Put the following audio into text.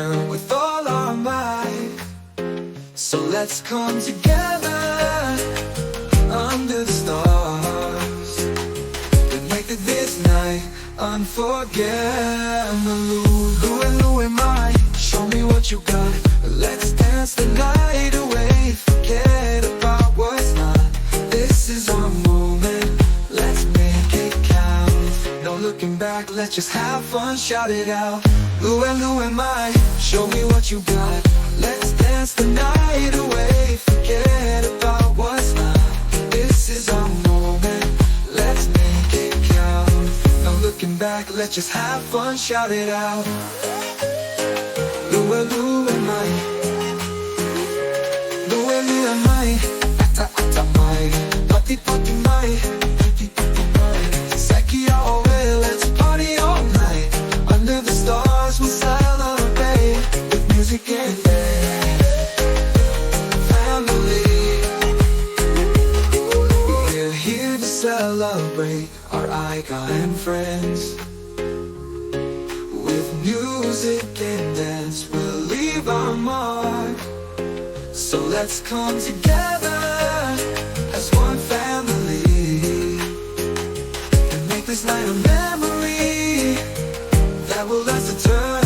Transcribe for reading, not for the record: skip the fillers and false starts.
nation with all our might. So let's come together under the stars and make this night unforgettable. Lue'lue am I, show me what you got. Let's dance the night away, forget about what's not. This is our moment, let's make it count. No looking back, let's just have fun, shout it out. Lue'lue am I, show me what you got. Let's dance the night away, forget about what's not. This is our moment, let's make it count. No looking back, let's just have fun, shout it out. Lue'lue am I, Lue'lue am I, ata ata mai, pati pati mai, pati pati mai. Sekia oe, let's party all night. Under the stars we'll celebrate with music and family. We're here to celebrate our icon and friends. With music and dance we'll leave our mark. So let's come together as one family and make this night a memory that will last eternally.